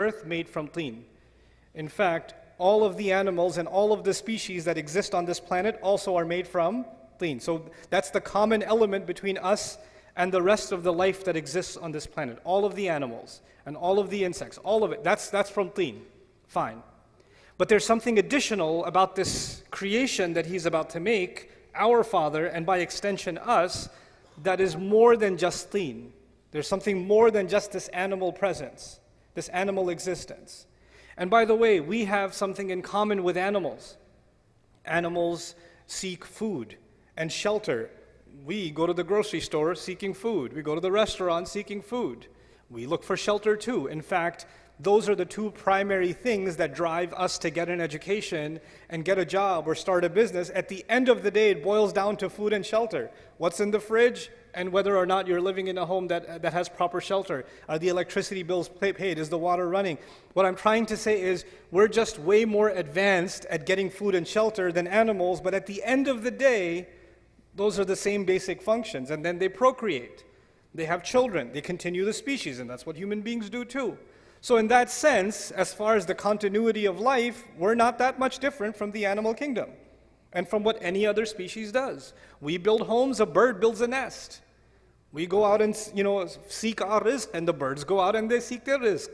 earth made from teen. In fact, all of the animals and all of the species that exist on this planet also are made from teen. So that's the common element between us and the rest of the life that exists on this planet. All of the animals and all of the insects, all of it, that's from teen. Fine. But there's something additional about this creation that he's about to make, our Father, and by extension us, that is more than just teen. There's something more than just this animal presence, this animal existence. And by the way, we have something in common with animals. Animals seek food and shelter. We go to the grocery store seeking food. We go to the restaurant seeking food. We look for shelter too. In fact, those are the two primary things that drive us to get an education and get a job or start a business. At the end of the day, it boils down to food and shelter. What's in the fridge and whether or not you're living in a home that has proper shelter. Are the electricity bills paid? Is the water running? What I'm trying to say is we're just way more advanced at getting food and shelter than animals, but at the end of the day, those are the same basic functions. And then they procreate. They have children. They continue the species, and that's what human beings do too. So in that sense, as far as the continuity of life, we're not that much different from the animal kingdom and from what any other species does. We build homes, a bird builds a nest. We go out and seek our rizq, and the birds go out and they seek their rizq.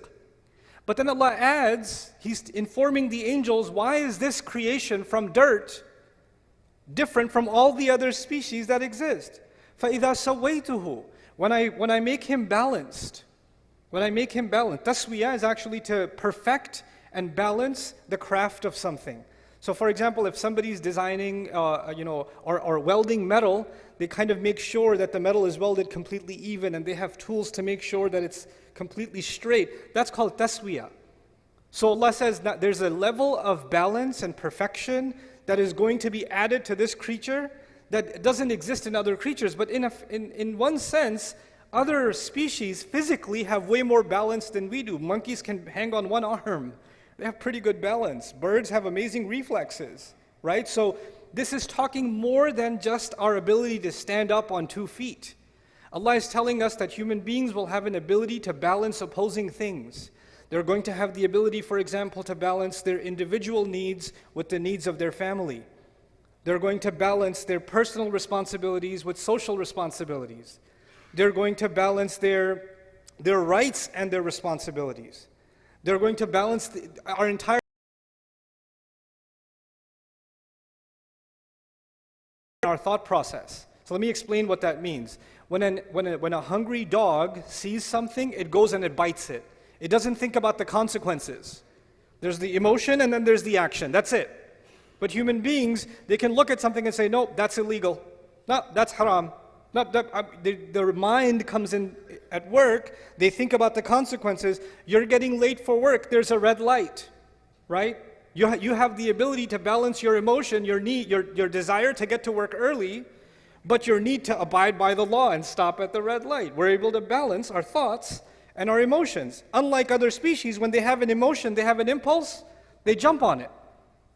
But then Allah adds, He's informing the angels, why is this creation from dirt different from all the other species that exist? فَإِذَا سَوَّيْتُهُ When I make him balanced, taswiyah is actually to perfect and balance the craft of something. So for example, if somebody's designing, or welding metal, they kind of make sure that the metal is welded completely even, and they have tools to make sure that it's completely straight. That's called taswiyah. So Allah says that there's a level of balance and perfection that is going to be added to this creature that doesn't exist in other creatures. But in one sense, other species physically have way more balance than we do. Monkeys can hang on one arm. They have pretty good balance. Birds have amazing reflexes, right? So this is talking more than just our ability to stand up on 2 feet. Allah is telling us that human beings will have an ability to balance opposing things. They're going to have the ability, for example, to balance their individual needs with the needs of their family. They're going to balance their personal responsibilities with social responsibilities. They're going to balance their rights and their responsibilities. They're going to balance our entire our thought process. So let me explain what that means. When a hungry dog sees something, it goes and it bites it. It doesn't think about the consequences. There's the emotion and then there's the action. That's it. But human beings, they can look at something and say, no, that's illegal. No, that's haram. No, their mind comes in at work. They think about the consequences. You're getting late for work. There's a red light, right? You have the ability to balance your emotion, your need, your desire to get to work early, but your need to abide by the law and stop at the red light. We're able to balance our thoughts and our emotions. Unlike other species, when they have an emotion, they have an impulse, they jump on it.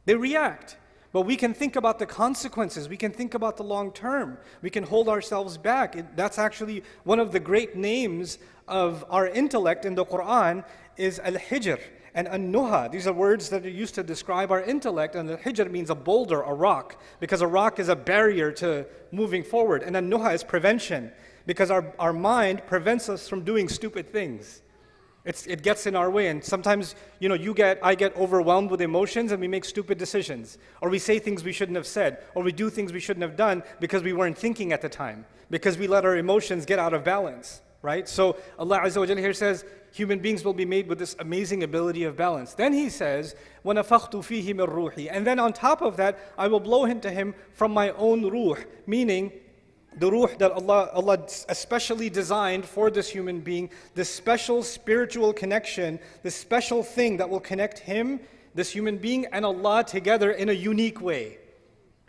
They react. But we can think about the consequences. We can think about the long term. We can hold ourselves back. That's actually one of the great names of our intellect in the Quran is Al-Hijr and An-Nuha. These are words that are used to describe our intellect. And Al-Hijr means a boulder, a rock, because a rock is a barrier to moving forward. And An-Nuha is prevention, because our mind prevents us from doing stupid things. It gets in our way, and sometimes I get overwhelmed with emotions and we make stupid decisions, or we say things we shouldn't have said, or we do things we shouldn't have done because we weren't thinking at the time, because we let our emotions get out of balance, right? So Allah Azza wa Jalla here says human beings will be made with this amazing ability of balance. Then He says, وَنَفَخْتُ فِيهِ مِنْ رُوحِي, and then on top of that, I will blow into him from my own ruh, meaning the ruh that Allah especially designed for this human being, this special spiritual connection, this special thing that will connect him, this human being, and Allah together in a unique way,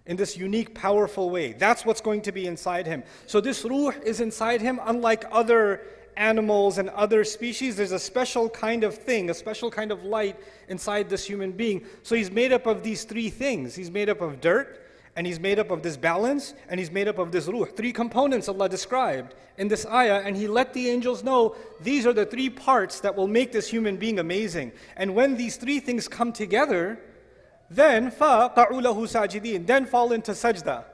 in this unique, powerful way. That's what's going to be inside him. So this ruh is inside him, unlike other animals and other species. There's a special kind of thing, a special kind of light inside this human being. So he's made up of these 3 things. He's made up of dirt, And he's made up of this balance, and he's made up of this ruh. 3 components Allah described in this ayah, and he let the angels know these are the 3 parts that will make this human being amazing. And when these 3 things come together, then فَقَعُوا لَهُ سَاجِدِينَ, then fall into sajda.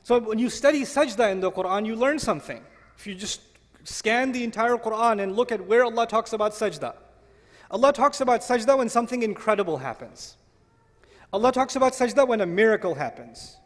So when you study sajda in the Quran, you learn something. If you just scan the entire Quran and look at where Allah talks about sajda. Allah talks about sajda when something incredible happens. Allah talks about sajda when a miracle happens.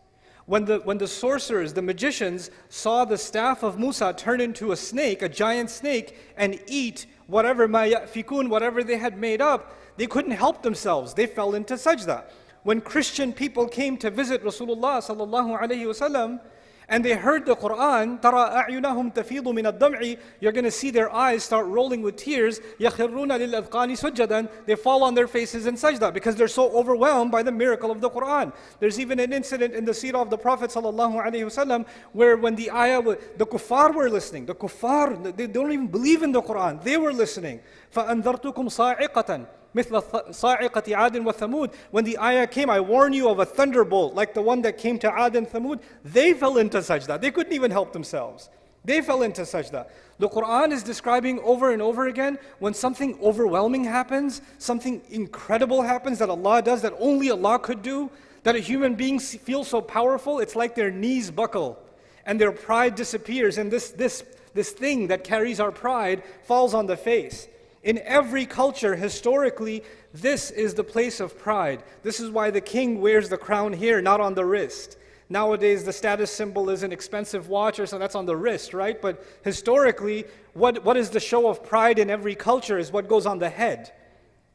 When the sorcerers, the magicians, saw the staff of Musa turn into a snake, a giant snake, and eat whatever ma ya'fikun, whatever they had made up, they couldn't help themselves. They fell into sajda. When Christian people came to visit Rasulullah sallallahu alaihi wasallam, and they heard the Quran, تَرَى أَعْيُنَهُمْ تَفِيضُ مِنَ الدَّمْعِ, you're going to see their eyes start rolling with tears. يَخِرُّونَ لِلْأَذْقَانِ سُجَّدًا, they fall on their faces in sajda because they're so overwhelmed by the miracle of the Quran. There's even an incident in the seerah of the Prophet ﷺ where when the ayah, the kuffar were listening. The kuffar, they don't even believe in the Quran. They were listening. فَأَنذَرْتُكُمْ صَاعِقَةً مثل صاعقة عاد وثمود. When the ayah came, I warn you of a thunderbolt like the one that came to Ad and Thamud. They fell into sajda. They couldn't even help themselves. They fell into sajda. The Quran is describing over and over again when something overwhelming happens, something incredible happens that Allah does, that only Allah could do, that a human being feels so powerful, it's like their knees buckle and their pride disappears, and this thing that carries our pride falls on the face. In every culture, historically, this is the place of pride. This is why the king wears the crown here, not on the wrist. Nowadays, the status symbol is an expensive watch or so that's on the wrist, right? But historically, what is the show of pride in every culture is what goes on the head,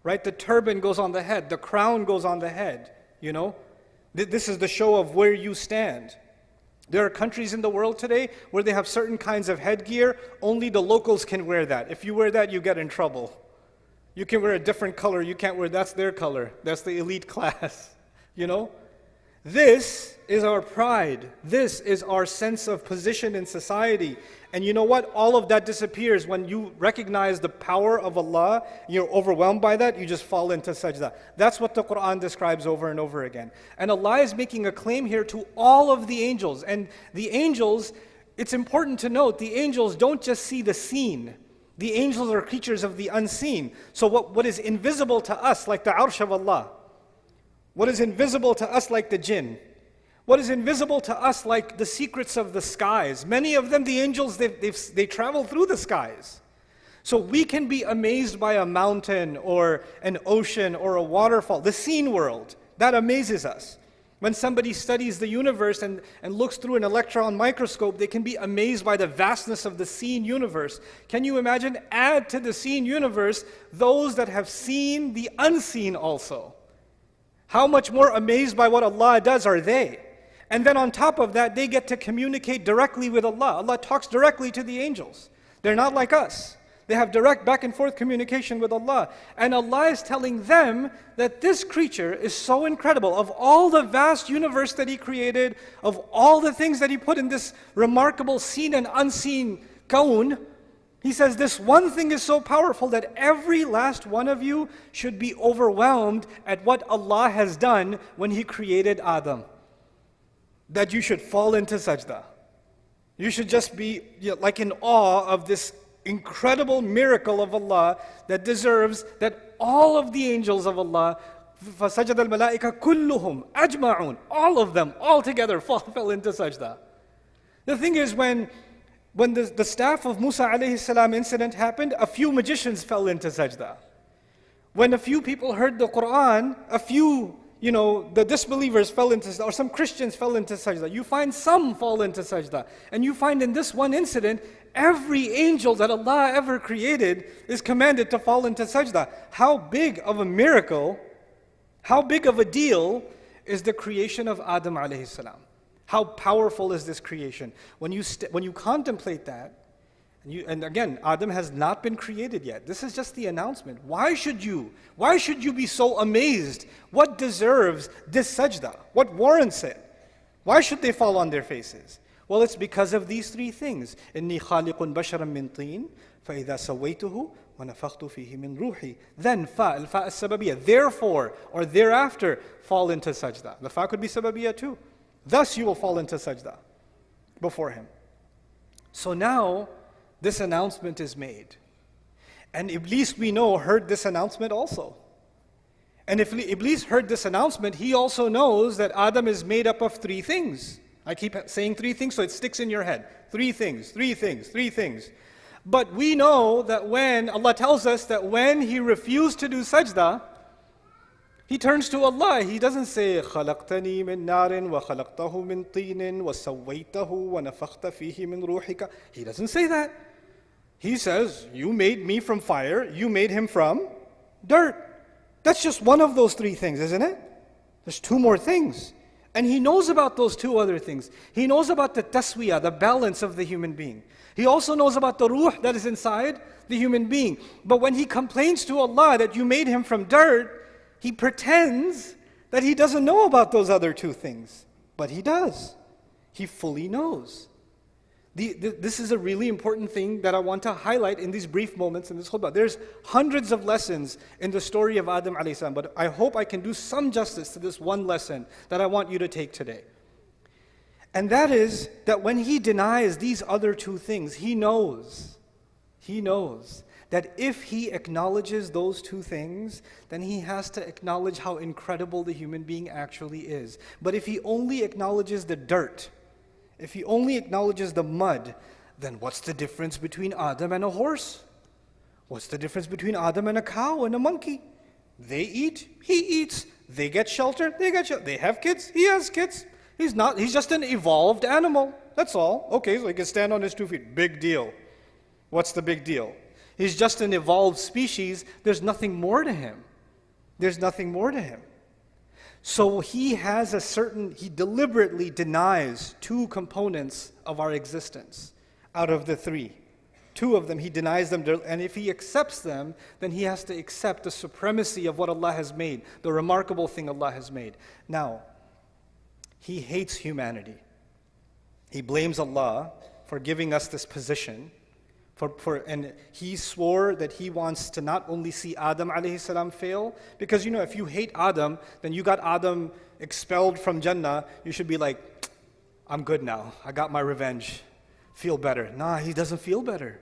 right? The turban goes on the head. The crown goes on the head, you know? This is the show of where you stand. There are countries in the world today where they have certain kinds of headgear. Only the locals can wear that. If you wear that, you get in trouble. You can wear a different color. You can't wear, that's their color. That's the elite class, you know? This is our pride. This is our sense of position in society. And you know what? All of that disappears when you recognize the power of Allah. You're overwhelmed by that, you just fall into sajda. That's what the Quran describes over and over again. And Allah is making a claim here to all of the angels. And the angels, it's important to note, the angels don't just see the seen. The angels are creatures of the unseen. So what is invisible to us, like the arsh of Allah, what is invisible to us like the jinn, what is invisible to us like the secrets of the skies. Many of them, the angels, they travel through the skies. So we can be amazed by a mountain or an ocean or a waterfall, the seen world. That amazes us. When somebody studies the universe and looks through an electron microscope, they can be amazed by the vastness of the seen universe. Can you imagine? Add to the seen universe those that have seen the unseen also. How much more amazed by what Allah does are they? And then on top of that, they get to communicate directly with Allah. Allah talks directly to the angels. They're not like us. They have direct back and forth communication with Allah. And Allah is telling them that this creature is so incredible. Of all the vast universe that He created, of all the things that He put in this remarkable seen and unseen kawn, He says this one thing is so powerful that every last one of you should be overwhelmed at what Allah has done when He created Adam. That you should fall into sajda. You should just be like in awe of this incredible miracle of Allah that deserves that all of the angels of Allah, فَسَجَدَ الْمَلَائِكَةُ كُلُّهُمْ أَجْمَعُونَ, all of them, all together fell into sajda. The thing is, when the staff of Musa alayhi salam incident happened, a few magicians fell into sajda. When a few people heard the Quran, a few, the disbelievers fell into sajda, or some Christians fell into sajda. You find some fall into sajda. And you find in this one incident, every angel that Allah ever created is commanded to fall into sajda. How big of a miracle, how big of a deal is the creation of Adam alayhi salam? How powerful is this creation? When you contemplate that, and again, Adam has not been created yet. This is just the announcement. Why should you be so amazed? What deserves this sajda? What warrants it? Why should they fall on their faces? Well, it's because of these 3 things. إِنِّي خَالِقٌ بَشَرًا مِّن طِينٍ فَإِذَا سَوَّيْتُهُ وَنَفَخْتُ فِيهِ مِّن رُوحِي. Then الفاء السببية. Therefore, or thereafter, fall into sajda. The fa could be sababiyya too. Thus you will fall into sajda before him. So now, this announcement is made. And Iblis, we know, heard this announcement also. And if Iblis heard this announcement, he also knows that Adam is made up of three things. I keep saying three things so it sticks in your head. Three things, three things, three things. But we know that when, Allah tells us that when he refused to do sajda, he turns to Allah. He doesn't say, خَلَقْتَنِي مِن نَارٍ وَخَلَقْتَهُ مِن طِينٍ وَسَوَّيْتَهُ وَنَفَخْتَ فِيهِ مِن رُوحِكَ. He doesn't say that. He says, you made me from fire, you made him from dirt. That's just one of those three things, isn't it? There's two more things. And he knows about those two other things. He knows about the taswiyah, the balance of the human being. He also knows about the ruh that is inside the human being. But when he complains to Allah that you made him from dirt, he pretends that he doesn't know about those other two things. But he does. He fully knows. This is a really important thing that I want to highlight in these brief moments in this khutbah. There's hundreds of lessons in the story of Adam alayhi salam, but I hope I can do some justice to this one lesson that I want you to take today. And that is that when he denies these other two things, he knows that if he acknowledges those two things, then he has to acknowledge how incredible the human being actually is. But if he only acknowledges the dirt, if he only acknowledges the mud, then what's the difference between Adam and a horse? What's the difference between Adam and a cow and a monkey? They eat, he eats. They get shelter, they get shelter. They have kids, he has kids. He's just an evolved animal. That's all. Okay, so he can stand on his 2 feet. Big deal. What's the big deal? He's just an evolved species. There's nothing more to him. There's nothing more to him. So he deliberately denies two components of our existence out of the three. Two of them, he denies them, and if he accepts them, then he has to accept the supremacy of what Allah has made, the remarkable thing Allah has made. Now, he hates humanity. He blames Allah for giving us this position, and he swore that he wants to not only see Adam alayhi salam fail, because if you hate Adam, then you got Adam expelled from Jannah, you should be like, I'm good now, I got my revenge, feel better. Nah, he doesn't feel better.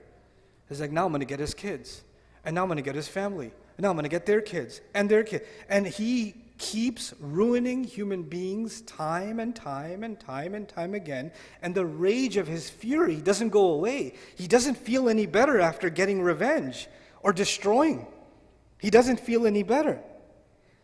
He's like, now I'm going to get his kids, and now I'm going to get his family, and now I'm going to get their kids, and their kids. And he keeps ruining human beings time and time and time and time again, and the rage of his fury doesn't go away. He doesn't feel any better after getting revenge or destroying. He doesn't feel any better.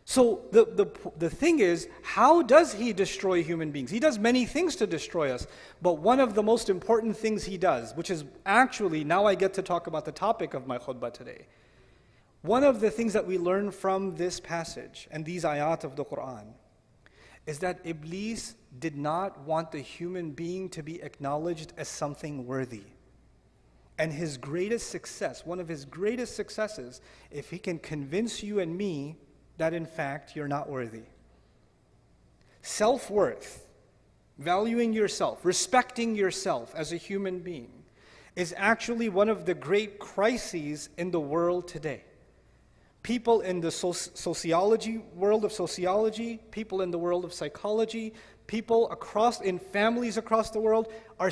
So the thing is, how does he destroy human beings? He does many things to destroy us, but one of the most important things he does, which is actually, now I get to talk about the topic of my khutbah today. One of the things that we learn from this passage and these ayat of the Quran is that Iblis did not want the human being to be acknowledged as something worthy. And his greatest success, one of his greatest successes, if he can convince you and me that in fact you're not worthy. Self-worth, valuing yourself, respecting yourself as a human being, is actually one of the great crises in the world today. People in the world of sociology, people in the world of psychology, people in families across the world are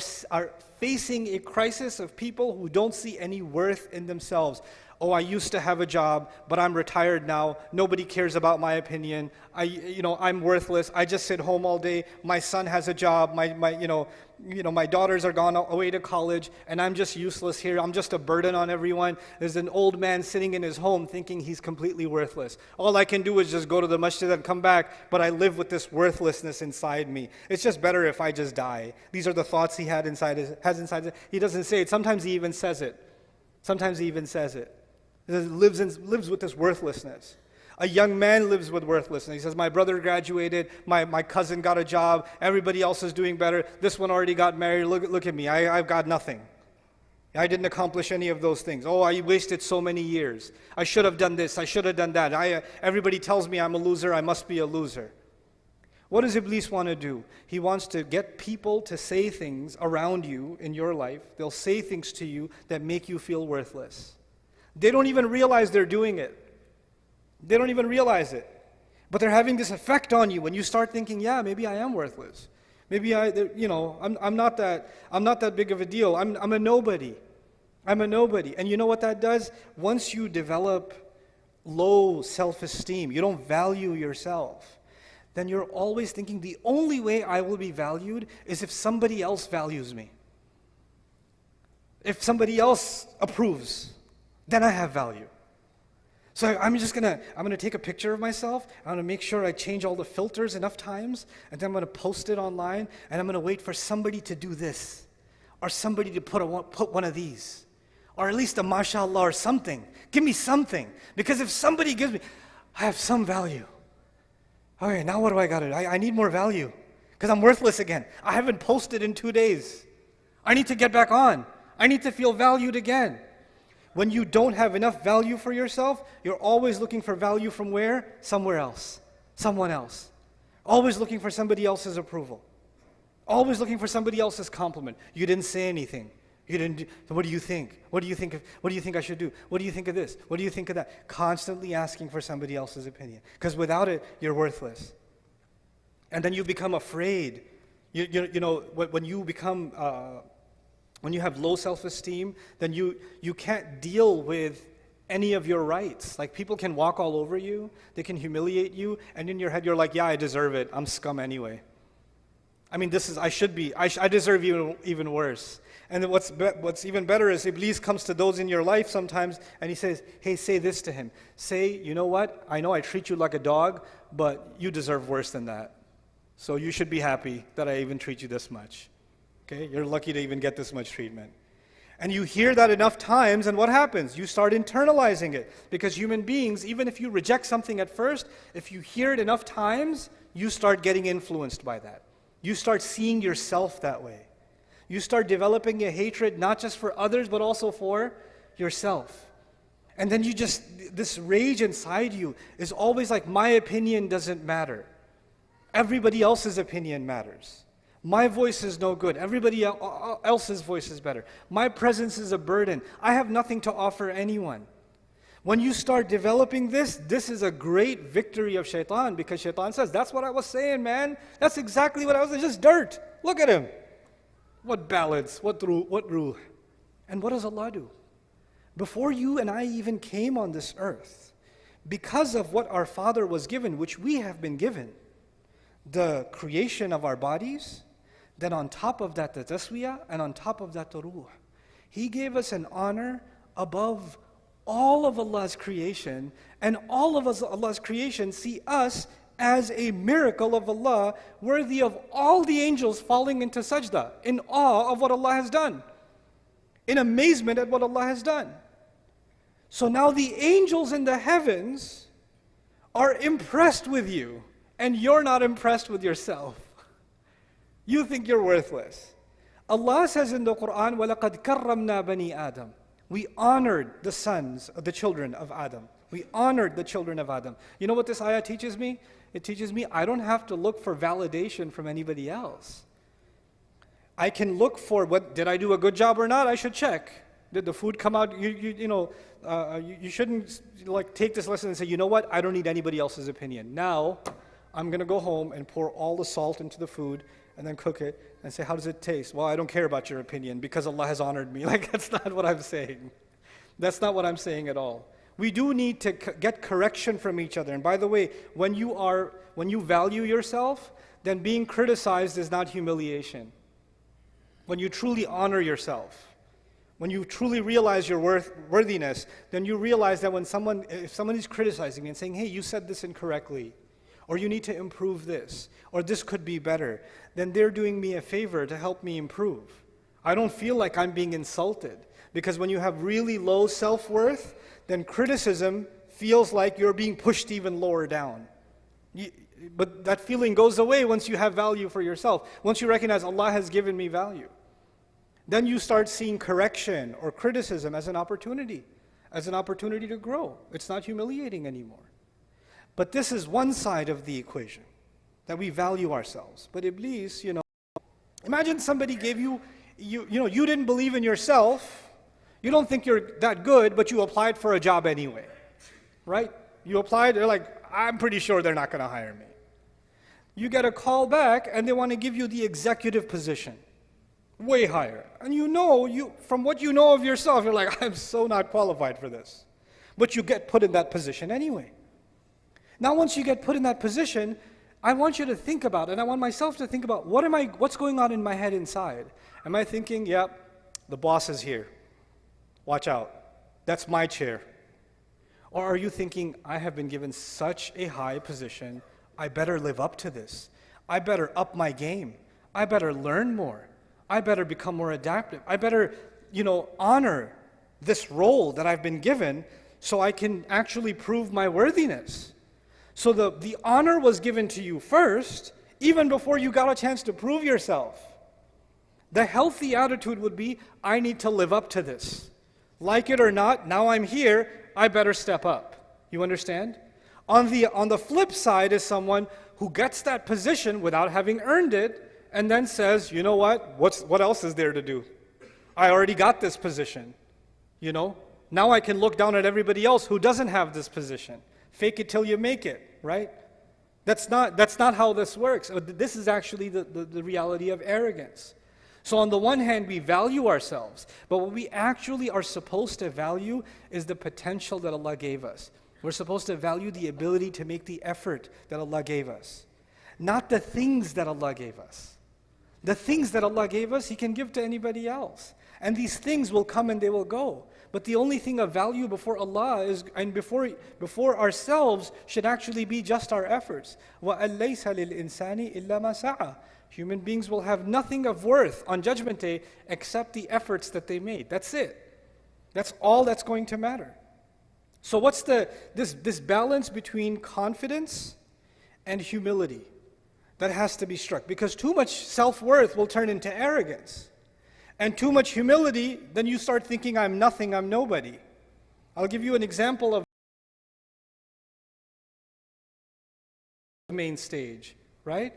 facing a crisis of people who don't see any worth in themselves. Oh, I used to have a job, but I'm retired now. Nobody cares about my opinion. I'm worthless. I just sit home all day. My son has a job. My daughters are gone away to college, and I'm just useless here. I'm just a burden on everyone. There's an old man sitting in his home thinking he's completely worthless. All I can do is just go to the masjid and come back, but I live with this worthlessness inside me. It's just better if I just die. These are the thoughts he has inside. He doesn't say it. Sometimes he even says it. He lives with this worthlessness. A young man lives with worthlessness. He says, my brother graduated, my cousin got a job, everybody else is doing better, this one already got married, look at me, I've got nothing. I didn't accomplish any of those things. Oh, I wasted so many years. I should have done this, I should have done that. Everybody tells me I'm a loser, I must be a loser. What does Iblis want to do? He wants to get people to say things around you in your life. They'll say things to you that make you feel worthless. They don't even realize they're doing it. They don't even realize it. But they're having this effect on you when you start thinking, yeah, maybe I am worthless. Maybe I'm not that big of a deal. I'm a nobody. I'm a nobody. And you know what that does? Once you develop low self-esteem, you don't value yourself, then you're always thinking the only way I will be valued is if somebody else values me. If somebody else approves, then I have value. So I'm gonna take a picture of myself, I'm gonna make sure I change all the filters enough times, and then I'm gonna post it online, and I'm gonna wait for somebody to do this, or somebody to put one of these, or at least a mashallah or something. Give me something, because if somebody gives me, I have some value. Okay, now what do I got to do? I need more value, because I'm worthless again. I haven't posted in 2 days. I need to get back on. I need to feel valued again. When you don't have enough value for yourself, you're always looking for value from where? Somewhere else. Someone else. Always looking for somebody else's approval. Always looking for somebody else's compliment. You didn't say anything. You didn't do, so what do you think? What do you think I should do? What do you think of this? What do you think of that? Constantly asking for somebody else's opinion. Because without it, you're worthless. And then you become afraid. When you have low self-esteem, then you can't deal with any of your rights. Like, people can walk all over you, they can humiliate you, and in your head you're like, yeah, I deserve it. I'm scum anyway. I mean, I deserve even worse. And what's even better is Iblis comes to those in your life sometimes and he says, hey, say this to him. Say, you know what? I know I treat you like a dog, but you deserve worse than that. So you should be happy that I even treat you this much. Okay? You're lucky to even get this much treatment. And you hear that enough times, and what happens? You start internalizing it. Because human beings, even if you reject something at first, if you hear it enough times, you start getting influenced by that. You start seeing yourself that way. You start developing a hatred not just for others, but also for yourself. And then this rage inside you is always like, my opinion doesn't matter. Everybody else's opinion matters. My voice is no good. Everybody else's voice is better. My presence is a burden. I have nothing to offer anyone. When you start developing this is a great victory of shaitan, because shaitan says, that's what I was saying, man. That's exactly what I was saying. Just dirt. Look at him. What balance, what ruh. And what does Allah do? Before you and I even came on this earth, because of what our father was given, which we have been given, the creation of our bodies, then on top of that the taswiyah, and on top of that the ruh. He gave us an honor above all of Allah's creation, and all of Allah's creation see us as a miracle of Allah, worthy of all the angels falling into sajda, in awe of what Allah has done, in amazement at what Allah has done. So now the angels in the heavens are impressed with you, and you're not impressed with yourself. You think you're worthless. Allah says in the Quran, وَلَقَدْ كَرَّمْنَا بَنِي آدَمَ. We honored the children of Adam. We honored the children of Adam. You know what this ayah teaches me? It teaches me I don't have to look for validation from anybody else. I can look for, did I do a good job or not? I should check. Did the food come out? You shouldn't take this lesson and say, you know what? I don't need anybody else's opinion. Now, I'm going to go home and pour all the salt into the food and then cook it and say, how does it taste? Well, I don't care about your opinion because Allah has honored me. That's not what I'm saying. That's not what I'm saying at all. We do need to get correction from each other. And by the way, when you value yourself, then being criticized is not humiliation. When you truly honor yourself, when you truly realize your worthiness, then you realize that if someone is criticizing me and saying, hey, you said this incorrectly, or you need to improve this, or this could be better, then they're doing me a favor to help me improve. I don't feel like I'm being insulted, because when you have really low self-worth, then criticism feels like you're being pushed even lower down. But that feeling goes away once you have value for yourself. Once you recognize Allah has given me value. Then you start seeing correction or criticism as an opportunity to grow. It's not humiliating anymore. But this is one side of the equation, that we value ourselves. But Iblis, imagine somebody gave you didn't believe in yourself. You don't think you're that good, but you applied for a job anyway, right? You applied, they're like, I'm pretty sure they're not going to hire me. You get a call back and they want to give you the executive position. Way higher. And from what you know of yourself, you're like, I'm so not qualified for this. But you get put in that position anyway. Now once you get put in that position, I want you to think about, and I want myself to think about, what's going on in my head inside? Am I thinking, yep, the boss is here. Watch out. That's my chair. Or are you thinking, I have been given such a high position, I better live up to this. I better up my game. I better learn more. I better become more adaptive. I better, honor this role that I've been given so I can actually prove my worthiness. So the honor was given to you first, even before you got a chance to prove yourself. The healthy attitude would be, I need to live up to this. Like it or not, now I'm here, I better step up. You understand? On the flip side is someone who gets that position without having earned it, and then says, you know what else is there to do? I already got this position. Now I can look down at everybody else who doesn't have this position. Fake it till you make it, right? That's not how this works. This is actually the reality of arrogance. So on the one hand, we value ourselves, but what we actually are supposed to value is the potential that Allah gave us. We're supposed to value the ability to make the effort that Allah gave us, not the things that Allah gave us. The things that Allah gave us, He can give to anybody else. And these things will come and they will go. But the only thing of value before Allah and before ourselves should actually be just our efforts. وَأَن لَيْسَ لِلْإِنسَانِ إِلَّا مَا سَعَى. Human beings will have nothing of worth on Judgment Day except the efforts that they made. That's it. That's all that's going to matter. So what's this balance between confidence and humility that has to be struck? Because too much self-worth will turn into arrogance. And too much humility, then you start thinking, I'm nothing, I'm nobody. I'll give you an example of the main stage, right?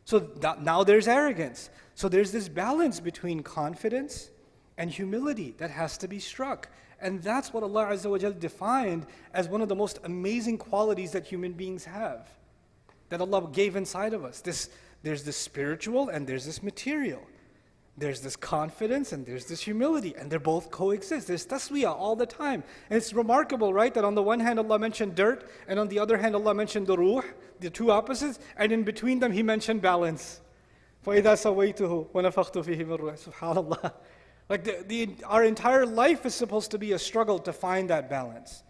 So now there's arrogance. So there's this balance between confidence and humility that has to be struck. And that's what Allah Azza wa Jal defined as one of the most amazing qualities that human beings have, that Allah gave inside of us. There's this spiritual and there's this material. There's this confidence and there's this humility, and they both coexist. There's taswiyah all the time. And it's remarkable, right, that on the one hand Allah mentioned dirt, and on the other hand Allah mentioned the ruh, the two opposites, and in between them He mentioned balance. فَإِذَا سَوَيْتُهُ وَنَفَخْتُ فِيهِ مِنْ رُوحِي. SubhanAllah. Like our entire life is supposed to be a struggle to find that balance,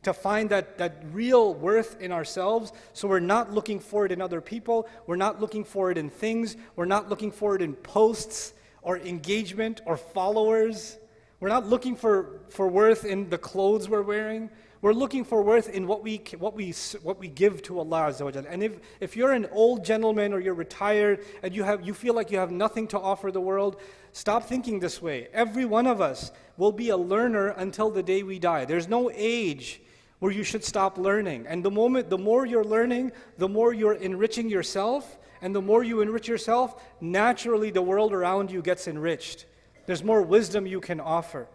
to find that real worth in ourselves, so we're not looking for it in other people, we're not looking for it in things, we're not looking for it in posts, or engagement, or followers. We're not looking for worth in the clothes we're wearing. We're looking for worth in what we give to Allah Azza wa Jalla. And if you're an old gentleman or you're retired and you feel like you have nothing to offer the world, stop thinking this way. Every one of us will be a learner until the day we die. There's no age where you should stop learning. And the more you're learning, the more you're enriching yourself. And the more you enrich yourself, naturally the world around you gets enriched. There's more wisdom you can offer.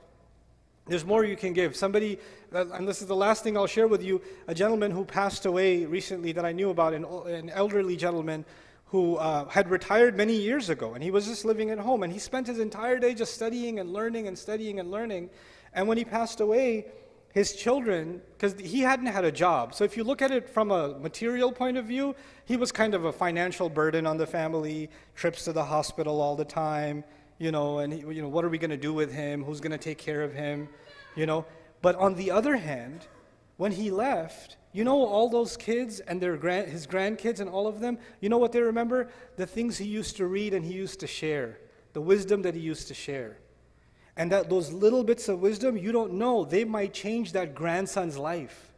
There's more you can give. Somebody, and this is the last thing I'll share with you, a gentleman who passed away recently that I knew about, an elderly gentleman who had retired many years ago, and he was just living at home, and he spent his entire day just studying and learning and studying and learning. And when he passed away, his children, because he hadn't had a job, so if you look at it from a material point of view, he was kind of a financial burden on the family, trips to the hospital all the time, and what are we going to do with him? Who's going to take care of him? But on the other hand, when he left, all those kids and his grandkids and all of them, you know what they remember? The things he used to read and he used to share, the wisdom that he used to share. And that those little bits of wisdom, you don't know, they might change that grandson's life.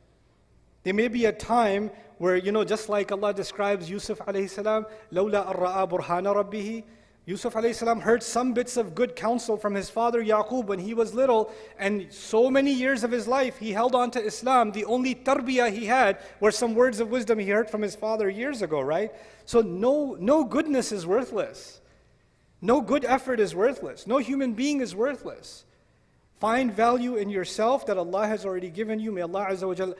There may be a time where, just like Allah describes Yusuf alayhi salam, لَوْلَا أَرَّآ بُرْهَانَ رَبِّهِ. Yusuf alayhi salam heard some bits of good counsel from his father Yaqub when he was little, and so many years of his life he held on to Islam. The only tarbiyah he had were some words of wisdom he heard from his father years ago, right? So no goodness is worthless. No good effort is worthless. No human being is worthless. Find value in yourself that Allah has already given you. May Allah Azza wa Jal